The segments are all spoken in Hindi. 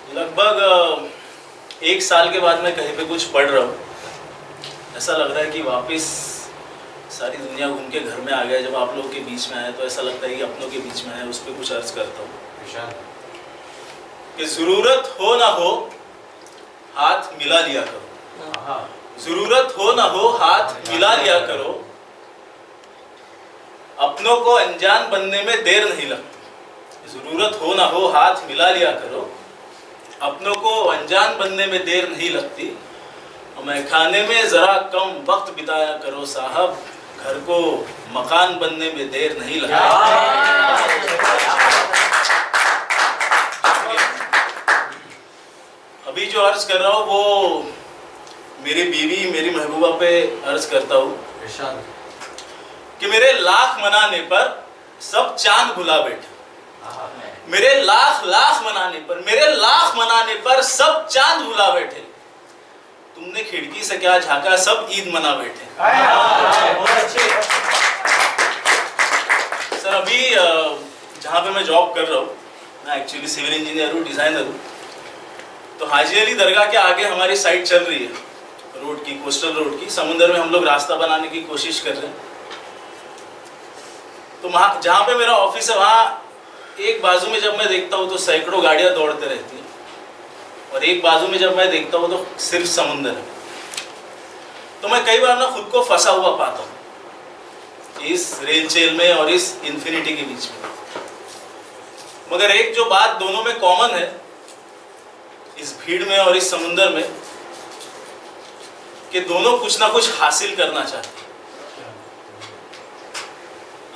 लगभग 1 साल के बाद मैं कहीं पे कुछ पढ़ रहा हूँ। ऐसा लग रहा है कि वापस सारी दुनिया घूम के घर में आ गया। जब आप लोगों के बीच में आया तो ऐसा लगता है कि अपनों के बीच में आया। उस पर कुछ अर्ज करता हूँ कि ज़रूरत हो ना हो हाथ मिला लिया करो। ज़रूरत हो ना हो हाथ मिला लिया करो। अपनों को अनजान बनने में देर नहीं लगती। ज़रूरत हो ना हो हाथ मिला लिया करो। अपनों को अनजान बनने में देर नहीं लगती। मैं खाने में ज़रा कम वक्त बिताया करो साहब। घर को मकान बनने में देर नहीं लगती। अभी जो अर्ज कर रहा हूँ वो मेरी बीवी मेरी महबूबा पे अर्ज करता हूँ कि मेरे लाख मनाने पर सब चांद भुला बैठे। मेरे लाख मनाने पर सब चांद भुला बैठे। तुमने खिड़की से क्या झांका सब ईद मना बैठे। सर अभी जहाँ पे मैं जॉब कर रहा हूँ, मैं एक्चुअली सिविल इंजीनियर हूँ, डिजाइनर हूँ। तो हाजी अली दरगाह के आगे हमारी साइट चल रही है रोड की, कोस्टल रोड की। समुद्र में हम लोग रास्ता बनाने की कोशिश कर रहे हैं। तो वहाँ जहाँ पे मेरा ऑफिस है वहाँ एक बाजू में जब मैं देखता हूँ तो सैकड़ों गाड़ियाँ दौड़ते रहती हैं, और एक बाजू में जब मैं देखता हूँ तो सिर्फ समुंदर है। तो मैं कई बार ना खुद को फंसा हुआ पाता हूँ इस रेल चेल में और इस इन्फिनिटी के बीच में। मगर एक जो बात दोनों में कॉमन है, इस भीड़ में और इस समुंदर में, कि दोनों कुछ ना कुछ हासिल करना चाहते हैं।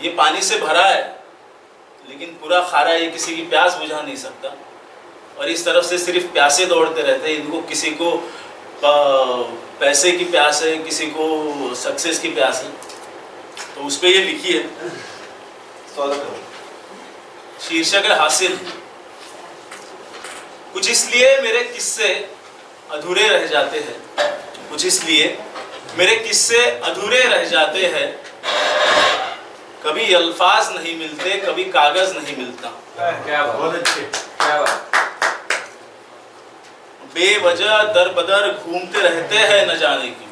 ये पानी से भरा है लेकिन पूरा खारा, ये किसी की प्यास बुझा नहीं सकता। और इस तरफ से सिर्फ प्यासे दौड़ते रहते हैं। इनको किसी को पैसे की प्यास है, किसी को सक्सेस की प्यास है। तो उस पे ये लिखी है, शीर्षक है हासिल। कुछ इसलिए मेरे किस्से अधूरे रह जाते हैं। कुछ इसलिए मेरे किस्से अधूरे रह जाते हैं। कभी अल्फाज नहीं मिलते, कभी कागज नहीं मिलता। क्या बहुत अच्छे, क्या बात। बेवजह दर बदर घूमते रहते हैं न जाने क्यों।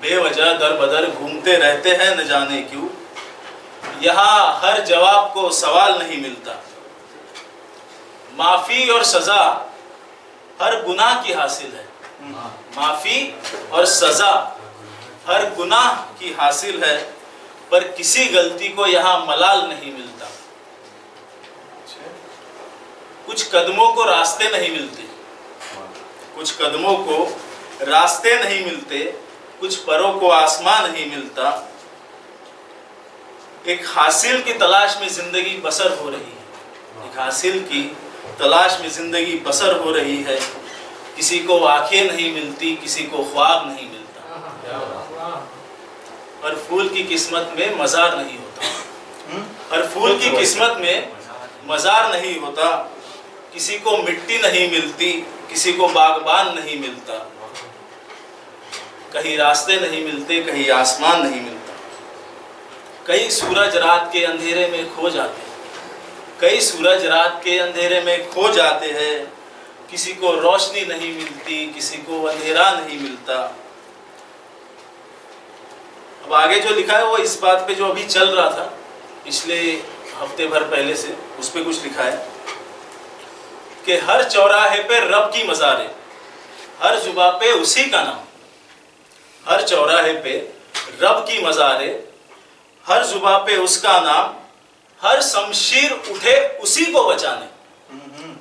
बेवजह दर बदर घूमते रहते हैं न जाने क्यों। यहाँ हर जवाब को सवाल नहीं मिलता। माफी और सजा हर गुनाह की हासिल है। माफी और सजा हर गुनाह की हासिल है, पर किसी गलती को यहाँ मलाल नहीं मिलता। कुछ कदमों को रास्ते नहीं मिलते, कुछ कदमों को रास्ते नहीं मिलते, कुछ परों को आसमान नहीं मिलता। एक हासिल की तलाश में जिंदगी बसर हो रही है। एक हासिल की तलाश में जिंदगी बसर हो रही है। किसी को आंखें नहीं मिलती, किसी को ख्वाब नहीं मिलता। हर फूल की किस्मत में मज़ार नहीं होता। हर फूल की किस्मत में मज़ार नहीं होता। किसी को मिट्टी नहीं मिलती, किसी को बागबान नहीं मिलता। कहीं रास्ते नहीं मिलते, कहीं आसमान नहीं मिलता। कई सूरज रात के अंधेरे में खो जाते हैं। कई सूरज रात के अंधेरे में खो जाते हैं। किसी को रोशनी नहीं मिलती, किसी को अंधेरा नहीं मिलता। अब आगे जो लिखा है वो इस बात पे जो अभी चल रहा था पिछले हफ्ते भर पहले से, उस पे कुछ लिखा है कि हर चौराहे पे रब की मज़ार, हर जुबा पे उसी का नाम। हर चौराहे पे रब की मज़ार, हर जुबा पे उसका नाम। हर शमशीर उठे उसी को बचाने।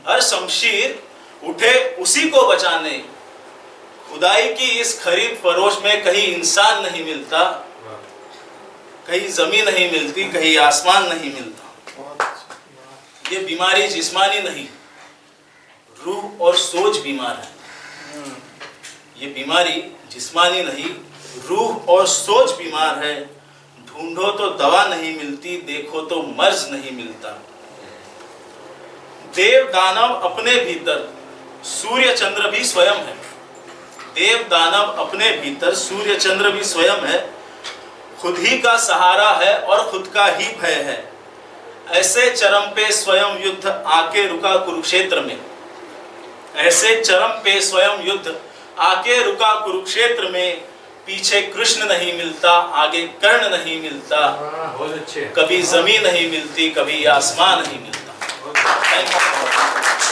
हर शमशीर उठे उसी को बचाने। खुदाई की इस खरीद फरोश में कहीं इंसान नहीं मिलता, कहीं जमीन नहीं मिलती, कहीं आसमान नहीं मिलता। ये बीमारी जिस्मानी नहीं, रूह और सोच बीमार है। ये बीमारी जिस्मानी नहीं, रूह और सोच बीमार है। ढूंढो तो दवा नहीं मिलती, देखो तो मर्ज नहीं मिलता। देव दानव अपने भीतर, सूर्य चंद्र भी स्वयं है। देव दानव अपने भीतर, सूर्य चंद्र भी स्वयं है। खुद ही का सहारा है और खुद का ही भय है। ऐसे चरम पे स्वयं युद्ध आके रुका कुरुक्षेत्र में। ऐसे चरम पे स्वयं युद्ध, आके रुका कुरुक्षेत्र में, पीछे कृष्ण नहीं मिलता, आगे कर्ण नहीं मिलता, बहुत अच्छे। कभी जमीन नहीं मिलती, कभी आसमान नहीं मिलता। Thank you.